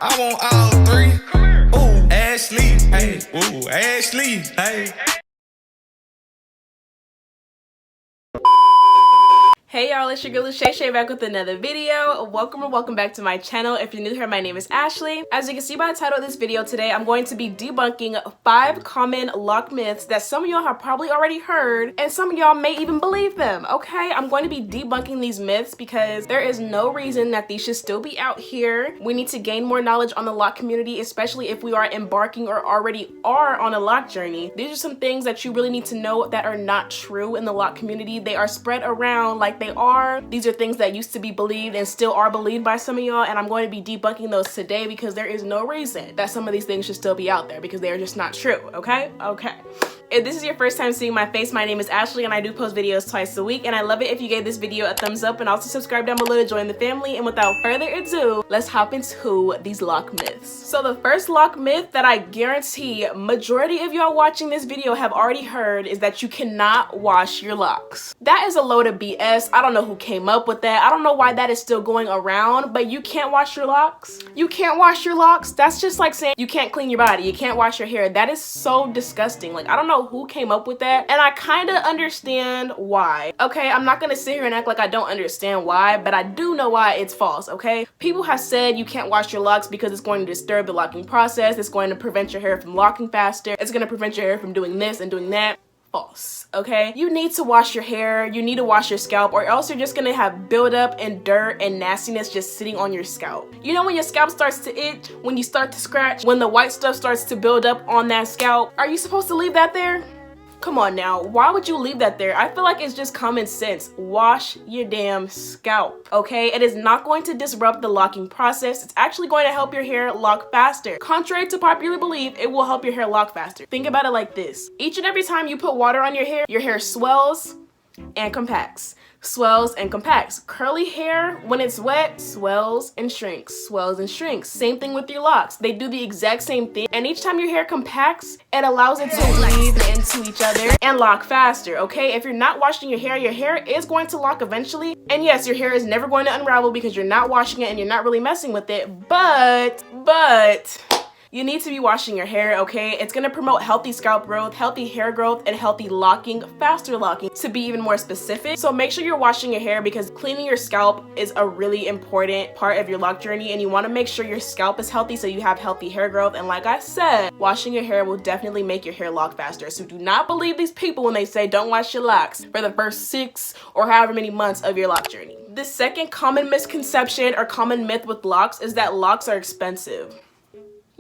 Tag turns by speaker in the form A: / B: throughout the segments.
A: I want all three. Ooh, Ashley, hey, ooh, Ashley, hey.
B: Hey y'all, it's your girl Shay back with another video. Welcome back to my channel. If you're new here, my name is Ashley. As you can see by the title of this video today, I'm going to be debunking 5 common lock myths that some of y'all have probably already heard and some of y'all may even believe them, okay? I'm going to be debunking these myths because there is no reason that these should still be out here. We need to gain more knowledge on the lock community, especially if we are embarking or already are on a lock journey. These are some things that you really need to know that are not true in the lock community. They are spread around like they are. These are things that used to be believed and still are believed by some of y'all, and I'm going to be debunking those today because there is no reason that some of these things should still be out there because they are just not true, okay? Okay. If this is your first time seeing my face, my name is Ashley and I do post videos twice a week, and I love it if you gave this video a thumbs up and also subscribe down below to join the family. And without further ado, let's hop into these lock myths. So the first lock myth that I guarantee majority of y'all watching this video have already heard is that you cannot wash your locks. That is a load of BS. I don't know who came up with that. I don't know why that is still going around, but you can't wash your locks? You can't wash your locks? That's just like saying you can't clean your body, you can't wash your hair. That is so disgusting. Like, I don't know who came up with that, and I kind of understand why. Okay, I'm not gonna sit here and act like I don't understand why, but I do know why it's false, okay? People have said you can't wash your locks because it's going to disturb the locking process, it's going to prevent your hair from locking faster, it's going to prevent your hair from doing this and doing that. False, okay? You need to wash your hair, you need to wash your scalp, or else you're just gonna have buildup and dirt and nastiness just sitting on your scalp. You know when your scalp starts to itch, when you start to scratch, when the white stuff starts to build up on that scalp, are you supposed to leave that there? Come on now, why would you leave that there? I feel like it's just common sense. Wash your damn scalp, okay? It is not going to disrupt the locking process. It's actually going to help your hair lock faster. Contrary to popular belief, it will help your hair lock faster. Think about it like this. Each and every time you put water on your hair swells and compacts. Swells and compacts. Curly hair, when it's wet, swells and shrinks, swells and shrinks. Same thing with your locks. They do the exact same thing, and each time your hair compacts, it allows it to weave into each other and lock faster, okay? If you're not washing your hair is going to lock eventually, and yes, your hair is never going to unravel because you're not washing it and you're not really messing with it, but you need to be washing your hair, okay? It's gonna promote healthy scalp growth, healthy hair growth, and healthy locking, faster locking, to be even more specific. So make sure you're washing your hair because cleaning your scalp is a really important part of your lock journey, and you wanna make sure your scalp is healthy so you have healthy hair growth. And like I said, washing your hair will definitely make your hair lock faster. So do not believe these people when they say don't wash your locks for the first 6 or however many months of your lock journey. The second common misconception or common myth with locks is that locks are expensive.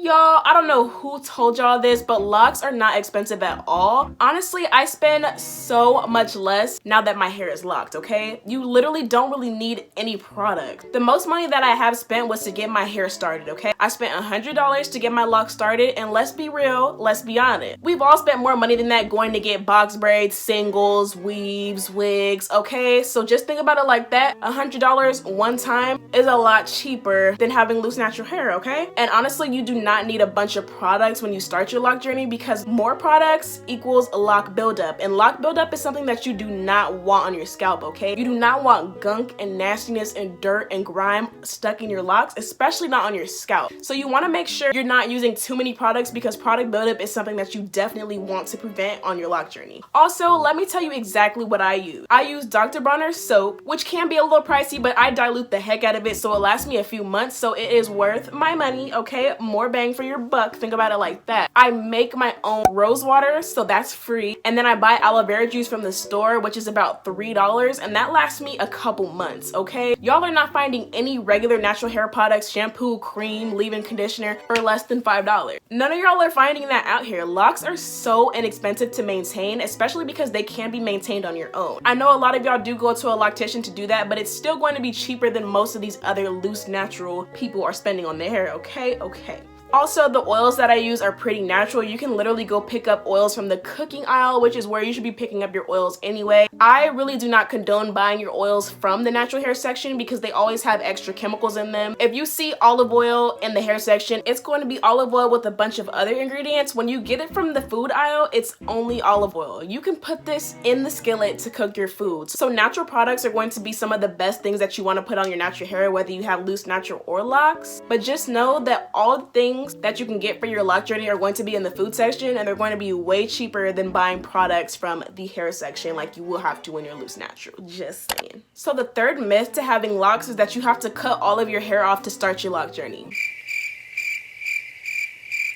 B: Y'all, I don't know who told y'all this, but locks are not expensive at all. Honestly, I spend so much less now that my hair is locked, okay? You literally don't really need any product. The most money that I have spent was to get my hair started, okay? I spent $100 to get my locks started, and let's be real, let's be honest. We've all spent more money than that going to get box braids, singles, weaves, wigs, okay? So just think about it like that. $100 one time is a lot cheaper than having loose natural hair, okay? And honestly, you do not need a bunch of products when you start your lock journey because more products equals a lock buildup, and lock buildup is something that you do not want on your scalp, okay? You do not want gunk and nastiness and dirt and grime stuck in your locks, especially not on your scalp. So you want to make sure you're not using too many products because product buildup is something that you definitely want to prevent on your lock journey. Also, let me tell you exactly what I use. I use Dr. Bronner's soap, which can be a little pricey, but I dilute the heck out of it so it lasts me a few months, so it is worth my money, okay? More bang for your buck, think about it like that. I make my own rose water, so that's free, and then I buy aloe vera juice from the store, which is about $3, and that lasts me a couple months, okay? Y'all are not finding any regular natural hair products, shampoo, cream, leave-in conditioner for less than $5. None of y'all are finding that out here. Locks are so inexpensive to maintain, especially because they can be maintained on your own. I know a lot of y'all do go to a loctician to do that, but it's still going to be cheaper than most of these other loose natural people are spending on their hair, okay? Okay. Also, the oils that I use are pretty natural. You can literally go pick up oils from the cooking aisle, which is where you should be picking up your oils anyway. I really do not condone buying your oils from the natural hair section because they always have extra chemicals in them. If you see olive oil in the hair section, it's going to be olive oil with a bunch of other ingredients. When you get it from the food aisle, it's only olive oil. You can put this in the skillet to cook your foods. So natural products are going to be some of the best things that you want to put on your natural hair, whether you have loose, natural, or locks. But just know that all the things that you can get for your lock journey are going to be in the food section, and they're going to be way cheaper than buying products from the hair section like you will have to when you're loose natural. Just saying. So the third myth to having locks is that you have to cut all of your hair off to start your lock journey.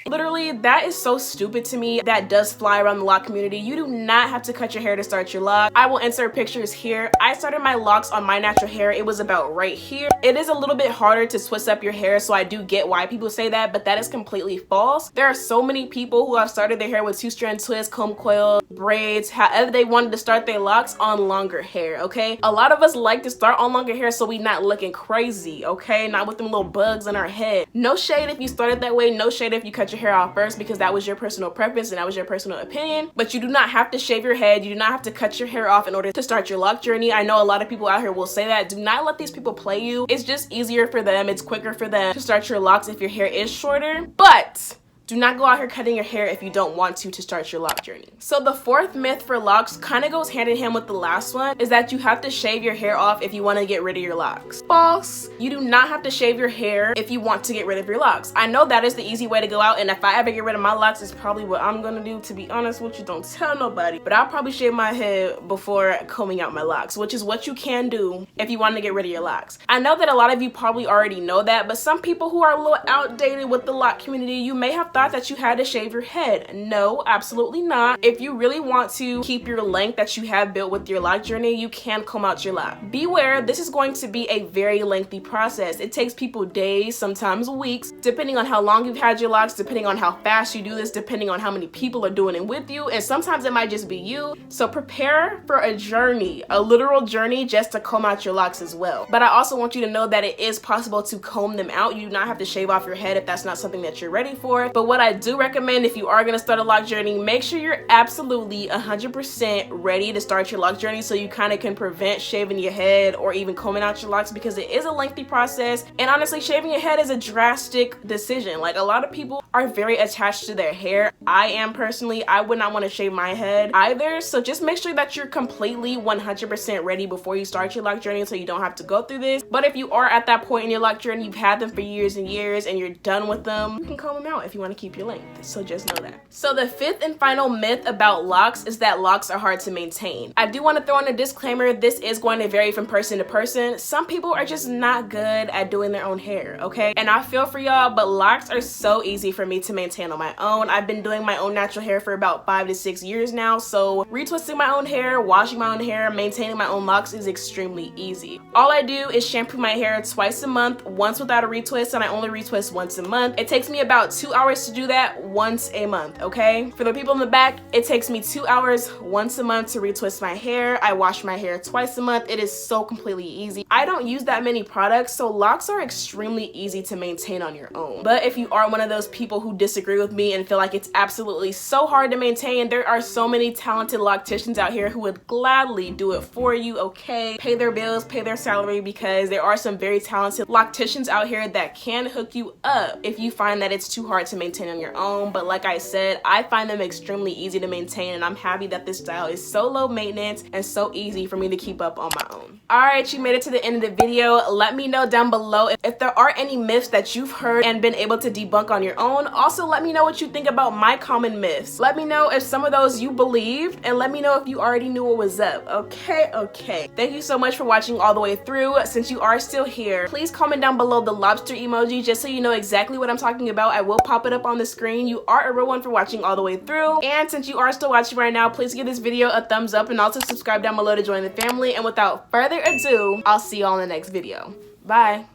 B: Literally, that is so stupid to me. That does fly around the lock community. You do not have to cut your hair to start your lock. I will insert pictures here. I started my locks on my natural hair. It was about right here. It is a little bit harder to twist up your hair, so I do get why people say that, but that is completely false. There are so many people who have started their hair with 2-strand twists, comb coil, braids, however they wanted to start their locks on longer hair, okay? A lot of us like to start on longer hair so we not looking crazy, okay? Not with them little bugs in our head. No shade if you started that way. No shade if you cut your hair off first because that was your personal preference and that was your personal opinion. But you do not have to shave your head. You do not have to cut your hair off in order to start your lock journey. I know a lot of people out here will say that. Do not let these people play you. It's just easier for them. It's quicker for them to start your locks if your hair is shorter. But do not go out here cutting your hair if you don't want to start your lock journey. So the fourth myth for locks kind of goes hand in hand with the last one, is that you have to shave your hair off if you want to get rid of your locks. False. You do not have to shave your hair if you want to get rid of your locks. I know that is the easy way to go out, and if I ever get rid of my locks, it's probably what I'm gonna do, to be honest with you. Don't tell nobody, but I'll probably shave my head before combing out my locks, which is what you can do if you want to get rid of your locks. I know that a lot of you probably already know that, but some people who are a little outdated with the lock community, you may have thought that you had to shave your head. No, absolutely not. If you really want to keep your length that you have built with your lock journey, you can comb out your lock. Beware, this is going to be a very lengthy process. It takes people days, sometimes weeks, depending on how long you've had your locks, depending on how fast you do this, depending on how many people are doing it with you, and sometimes it might just be you. So prepare for a journey, a literal journey, just to comb out your locks as well. But I also want you to know that it is possible to comb them out. You do not have to shave off your head if that's not something that you're ready for. But what I do recommend, if you are going to start a lock journey, make sure you're absolutely 100% ready to start your lock journey so you kind of can prevent shaving your head or even combing out your locks, because it is a lengthy process, and honestly shaving your head is a drastic decision. Like, a lot of people are very attached to their hair. I am personally. I would not want to shave my head either, so just make sure that you're completely 100% ready before you start your lock journey so you don't have to go through this. But if you are at that point in your lock journey, you've had them for years and years and you're done with them, you can comb them out if you want to keep your length. So just know that. So the fifth and final myth about locks is that locks are hard to maintain. I do want to throw in a disclaimer. This is going to vary from person to person. Some people are just not good at doing their own hair, okay? And I feel for y'all, but locks are so easy for me to maintain on my own. I've been doing my own natural hair for about 5 to 6 years now, so retwisting my own hair, washing my own hair, maintaining my own locks is extremely easy. All I do is shampoo my hair twice a month, once without a retwist, and I only retwist once a month. It takes me about 2 hours to do that once a month, okay? For the people in the back, it takes me 2 hours once a month to retwist my hair. I wash my hair twice a month. It is so completely easy. I don't use that many products, so locks are extremely easy to maintain on your own. But if you are one of those people who disagree with me and feel like it's absolutely so hard to maintain, there are so many talented locticians out here who would gladly do it for you, okay? Pay their bills, pay their salary, because there are some very talented locticians out here that can hook you up if you find that it's too hard to maintain on your own. But like I said, I find them extremely easy to maintain, and I'm happy that this style is so low maintenance and so easy for me to keep up on my own. Alright, you made it to the end of the video. Let me know down below if there are any myths that you've heard and been able to debunk on your own. Also, let me know what you think about my common myths. Let me know if some of those you believed, and let me know if you already knew what was up. Okay. Thank you so much for watching all the way through. Since you are still here, please comment down below the lobster emoji just so you know exactly what I'm talking about. I will pop it up on the screen. You are a real one for watching all the way through. And since you are still watching right now, please give this video a thumbs up and also subscribe down below to join the family. And without further ado, I'll see you all in the next video. Bye.